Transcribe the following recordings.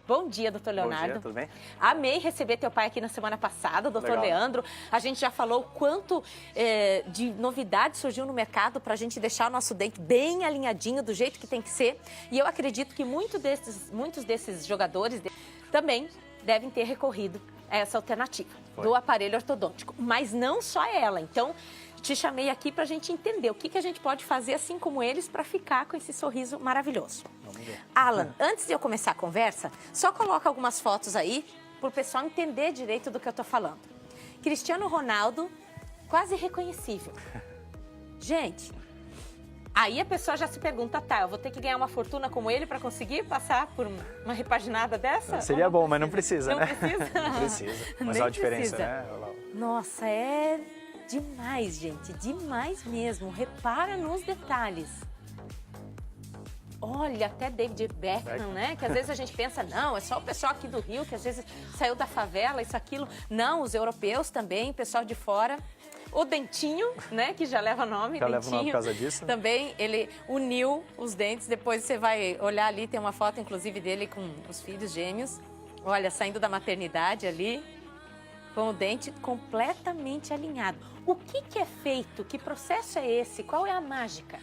Bom dia, doutor Leonardo. Bom dia, tudo bem? Amei receber teu pai aqui na semana passada, doutor Leandro. A gente já falou quanto de novidade surgiu no mercado para a gente deixar o nosso dente bem alinhadinho, do jeito que tem que ser. E eu acredito que muitos desses jogadores também devem ter recorrido a essa alternativa do aparelho ortodôntico. Mas não só ela. Então, te chamei aqui para a gente entender o que a gente pode fazer, assim como eles, para ficar com esse sorriso maravilhoso. Vamos ver. Alan, antes de eu começar a conversa, só coloca algumas fotos aí para o pessoal entender direito do que eu tô falando. Cristiano Ronaldo, quase reconhecível. Gente, aí a pessoa já se pergunta, tá, eu vou ter que ganhar uma fortuna como ele para conseguir passar por uma repaginada dessa? Seria bom, mas não precisa, né? Não precisa? Não precisa. Mas Nem olha a diferença, precisa. né? Nossa, é demais, gente, demais mesmo. Repara nos detalhes. Olha, até David Beckham, né? Que às vezes a gente pensa, não, é só o pessoal aqui do Rio, que às vezes saiu da favela, isso, aquilo. Não, os europeus também, pessoal de fora. O Dentinho, né, que já leva nome, Já Dentinho, leva o nome por causa disso. Também ele uniu os dentes, depois você vai olhar ali, tem uma foto inclusive dele com os filhos gêmeos. Olha, saindo da maternidade ali, com o dente completamente alinhado. O que é feito? Que processo é esse? Qual é a mágica?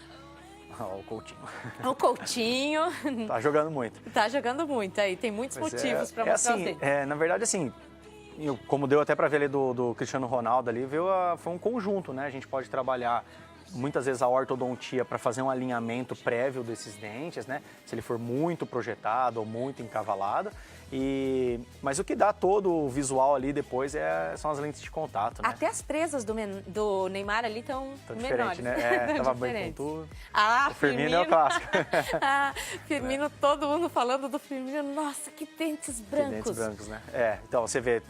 O Coutinho. O Coutinho. Tá jogando muito. Tá jogando muito aí, tem muitos motivos para mostrar assim, os dentes. na verdade, assim, como deu até para ver ali do Cristiano Ronaldo ali, foi um conjunto, né? A gente pode trabalhar muitas vezes a ortodontia para fazer um alinhamento prévio desses dentes, né? Se ele for muito projetado ou muito encavalado. Mas o que dá todo o visual ali depois são as lentes de contato, né? Até as presas do Neymar ali estão menores. Né? Tava bem com tudo. Ah, o Firmino é o clássico. Firmino, todo mundo falando do Firmino. Nossa, que dentes brancos. Que dentes brancos, né? Então você vê...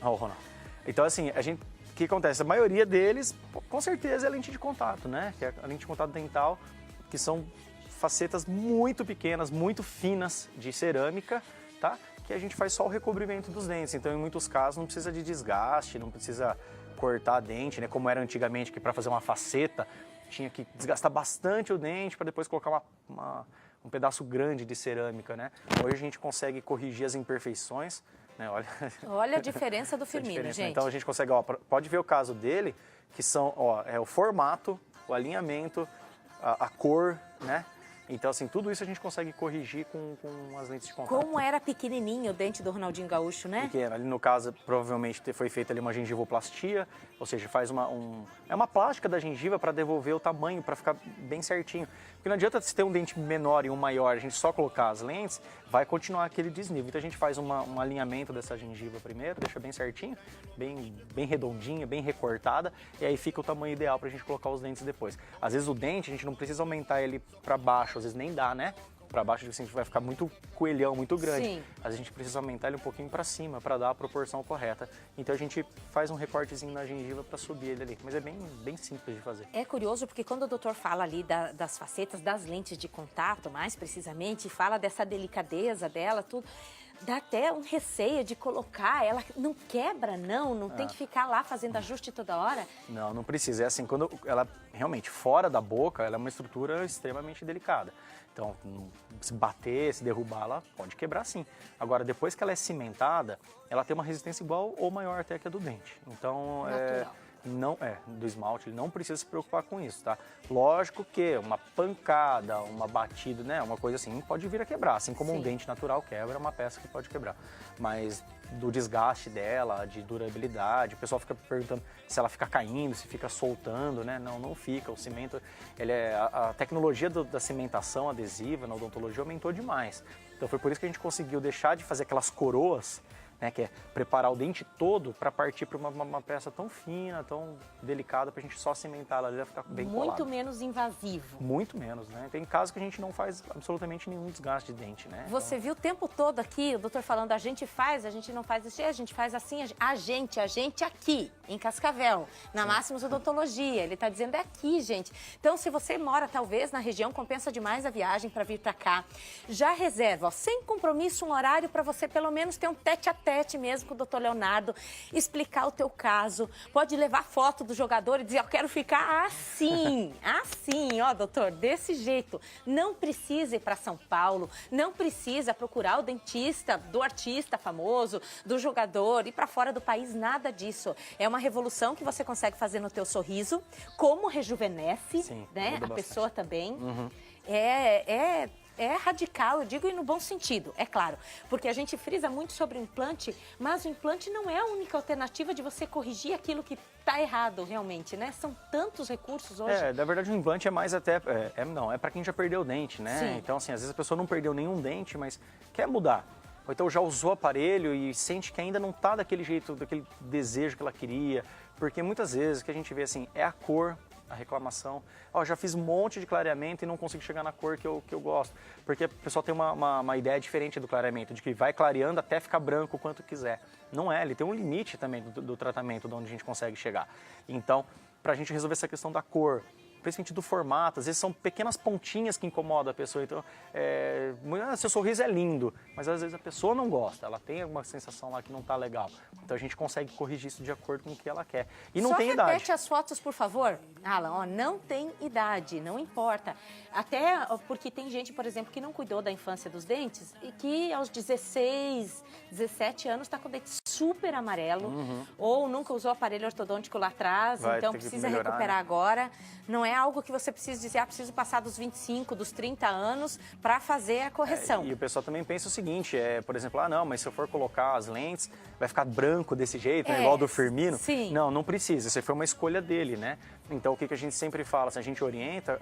o Ronaldo. Então, assim, o que acontece? A maioria deles, com certeza, é lente de contato, né? Que é a lente de contato dental, que são facetas muito pequenas, muito finas de cerâmica, tá? Que a gente faz só o recobrimento dos dentes. Então, em muitos casos, não precisa de desgaste, não precisa cortar dente, né? Como era antigamente, que para fazer uma faceta tinha que desgastar bastante o dente para depois colocar um pedaço grande de cerâmica, né? Hoje a gente consegue corrigir as imperfeições, né? Olha a diferença do Firmino, gente. Então a gente consegue, pode ver o caso dele, que são, o formato, o alinhamento, a cor, né? Então, assim, tudo isso a gente consegue corrigir com as lentes de contato. Como era pequenininho o dente do Ronaldinho Gaúcho, né? Pequeno. Ali no caso, provavelmente foi feita ali uma gengivoplastia, ou seja, faz uma plástica da gengiva para devolver o tamanho, para ficar bem certinho. Porque não adianta se ter um dente menor e um maior, a gente só colocar as lentes, vai continuar aquele desnível. Então a gente faz um alinhamento dessa gengiva primeiro, deixa bem certinho, bem redondinha, bem recortada, e aí fica o tamanho ideal para a gente colocar os dentes depois. Às vezes o dente, a gente não precisa aumentar ele para baixo, às vezes nem dá, né? Para baixo, assim, vai ficar muito coelhão, muito grande. Sim. A gente precisa aumentar ele um pouquinho para cima para dar a proporção correta. Então a gente faz um recortezinho na gengiva para subir ele ali. Mas é bem simples de fazer. É curioso porque quando o doutor fala ali das facetas, das lentes de contato, mais precisamente, fala dessa delicadeza dela, tudo, dá até um receio de colocar, ela não quebra, não tem que ficar lá fazendo ajuste toda hora. Não precisa. É assim, quando ela realmente fora da boca, ela é uma estrutura extremamente delicada. Então, se bater, se derrubar, ela pode quebrar sim. Agora, depois que ela é cimentada, ela tem uma resistência igual ou maior até que a do dente. Então, do esmalte, ele não precisa se preocupar com isso, tá? Lógico que uma pancada, uma batida, né, uma coisa assim, pode vir a quebrar. Assim como um dente natural quebra, é uma peça que pode quebrar. Mas do desgaste dela, de durabilidade, o pessoal fica perguntando se ela fica caindo, se fica soltando, né? Não fica. O cimento, a tecnologia da cimentação adesiva na odontologia aumentou demais. Então foi por isso que a gente conseguiu deixar de fazer aquelas coroas, né, que é preparar o dente todo para partir para uma peça tão fina, tão delicada, para a gente só cimentar ela, ela vai ficar bem colada. Muito menos invasivo. Muito menos, né? Tem casos que a gente não faz absolutamente nenhum desgaste de dente, né? Você viu o tempo todo aqui, o doutor falando, a gente faz, a gente não faz assim, a gente faz assim, a gente aqui, em Cascavel, na Máximos Odontologia. Ele está dizendo é aqui, gente. Então, se você mora, talvez, na região, compensa demais a viagem para vir para cá. Já reserva, sem compromisso, um horário para você, pelo menos, ter um tete-a-tete tete mesmo com o doutor Leonardo, explicar o teu caso, pode levar foto do jogador e dizer, eu quero ficar assim, assim, ó, doutor, desse jeito. Não precisa ir para São Paulo, não precisa procurar o dentista do artista famoso, do jogador, ir para fora do país, nada disso. É uma revolução que você consegue fazer no teu sorriso, como rejuvenesce, Sim, né, a bastante. pessoa também. Uhum. É radical, eu digo e no bom sentido, é claro. Porque a gente frisa muito sobre o implante, mas o implante não é a única alternativa de você corrigir aquilo que está errado realmente, né? São tantos recursos hoje. Na verdade o implante é mais até, é para quem já perdeu o dente, né? Sim. Então assim, às vezes a pessoa não perdeu nenhum dente, mas quer mudar. Ou então já usou o aparelho e sente que ainda não está daquele jeito, daquele desejo que ela queria. Porque muitas vezes o que a gente vê assim, é a cor, a reclamação. Ó, já fiz um monte de clareamento e não consigo chegar na cor que eu gosto. Porque o pessoal tem uma ideia diferente do clareamento, de que vai clareando até ficar branco o quanto quiser. Não é, ele tem um limite também do tratamento, de onde a gente consegue chegar. Então, para a gente resolver essa questão da cor, principalmente do formato, às vezes são pequenas pontinhas que incomodam a pessoa. Então, seu sorriso é lindo, mas às vezes a pessoa não gosta, ela tem alguma sensação lá que não está legal. Então a gente consegue corrigir isso de acordo com o que ela quer. E não tem idade. Só repete as fotos, por favor. Alan, ó, não tem idade, não importa. Até porque tem gente, por exemplo, que não cuidou da infância dos dentes e que aos 16, 17 anos está com o dente super amarelo, ou nunca usou aparelho ortodôntico lá atrás, então precisa recuperar, né? Agora. Não é algo que você precisa dizer, preciso passar dos 25, dos 30 anos para fazer a correção. E o pessoal também pensa o seguinte, por exemplo, não, mas se eu for colocar as lentes, vai ficar branco desse jeito, né, igual do Firmino. Sim. Não, não precisa, isso foi uma escolha dele, né? Então o que a gente sempre fala, a gente orienta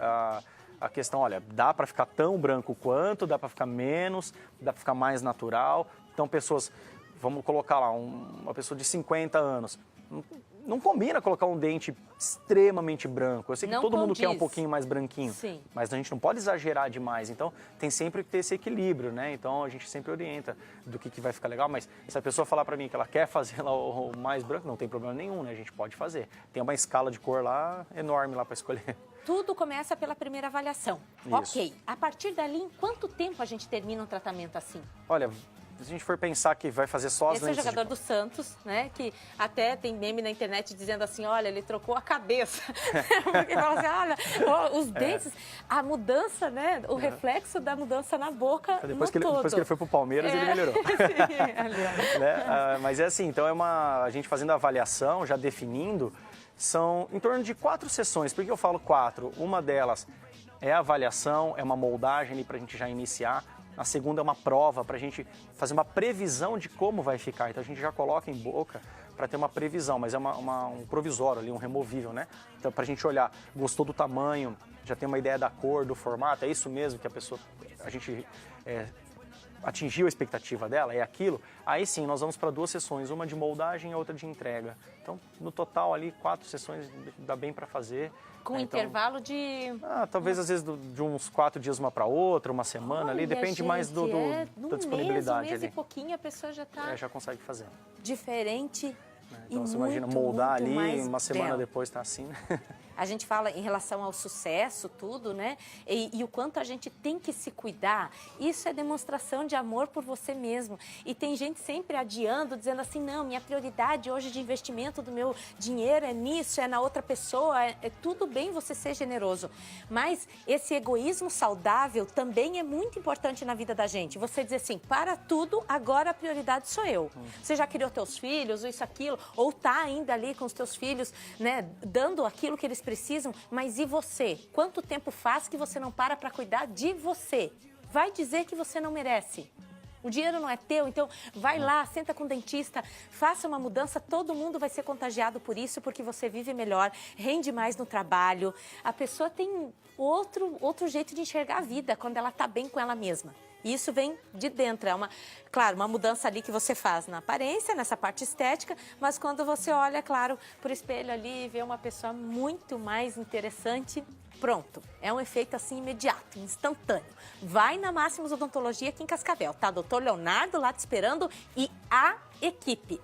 a questão, olha, dá para ficar tão branco quanto, dá para ficar menos, dá para ficar mais natural. Então pessoas, vamos colocar lá, uma pessoa de 50 anos, não combina colocar um dente extremamente branco. Eu sei que não todo mundo condiz. quer um pouquinho mais branquinho, Sim. Mas a gente não pode exagerar demais. Então, tem sempre que ter esse equilíbrio, né? Então, a gente sempre orienta do que vai ficar legal. Mas se a pessoa falar para mim que ela quer fazer lá o mais branco, não tem problema nenhum, né? A gente pode fazer. Tem uma escala de cor lá enorme lá para escolher. Tudo começa pela primeira avaliação. Isso. Ok. A partir dali, em quanto tempo a gente termina um tratamento assim? Olha, se a gente for pensar que vai fazer só as Esse é o jogador do Santos, né? Que até tem meme na internet dizendo assim, olha, ele trocou a cabeça. Porque fala assim, olha, os dentes, a mudança, né? O reflexo da mudança na boca depois que ele foi pro Palmeiras, ele melhorou. Sim, né? Mas é assim, então a gente fazendo a avaliação, já definindo, são em torno de 4 sessões. Por que eu falo 4? Uma delas é a avaliação, é uma moldagem para a gente já iniciar. A segunda é uma prova para a gente fazer uma previsão de como vai ficar. Então a gente já coloca em boca para ter uma previsão, mas é um provisório ali, um removível, né? Então para a gente olhar, gostou do tamanho, já tem uma ideia da cor, do formato, é isso mesmo que a gente atingiu a expectativa dela, é aquilo. Aí sim, nós vamos para 2 sessões, uma de moldagem e outra de entrega. Então, no total ali, 4 sessões dá bem para fazer. Com intervalo de... talvez às vezes de uns 4 dias uma para outra, uma semana ali, depende mais da disponibilidade. Um mês ali. E pouquinho a pessoa já está... já consegue fazer. Diferente. Então você imagina moldar ali, uma semana depois tá assim, né? A gente fala em relação ao sucesso, tudo, né? E o quanto a gente tem que se cuidar. Isso é demonstração de amor por você mesmo. E tem gente sempre adiando, dizendo assim, não, minha prioridade hoje de investimento do meu dinheiro é nisso, é na outra pessoa. É tudo bem você ser generoso. Mas esse egoísmo saudável também é muito importante na vida da gente. Você dizer assim, para tudo, agora a prioridade sou eu. Você já criou teus filhos, isso, aquilo, ou tá ainda ali com os teus filhos, né, dando aquilo que eles precisam, mas e você? Quanto tempo faz que você não para cuidar de você? Vai dizer que você não merece. O dinheiro não é teu, então vai lá, senta com o dentista, faça uma mudança, todo mundo vai ser contagiado por isso, porque você vive melhor, rende mais no trabalho. A pessoa tem outro jeito de enxergar a vida quando ela está bem com ela mesma. E isso vem de dentro, claro, uma mudança ali que você faz na aparência, nessa parte estética, mas quando você olha, claro, por espelho ali e vê uma pessoa muito mais interessante, pronto. É um efeito assim imediato, instantâneo. Vai na Máximos Odontologia aqui em Cascavel, tá? Doutor Leonardo lá te esperando e a equipe.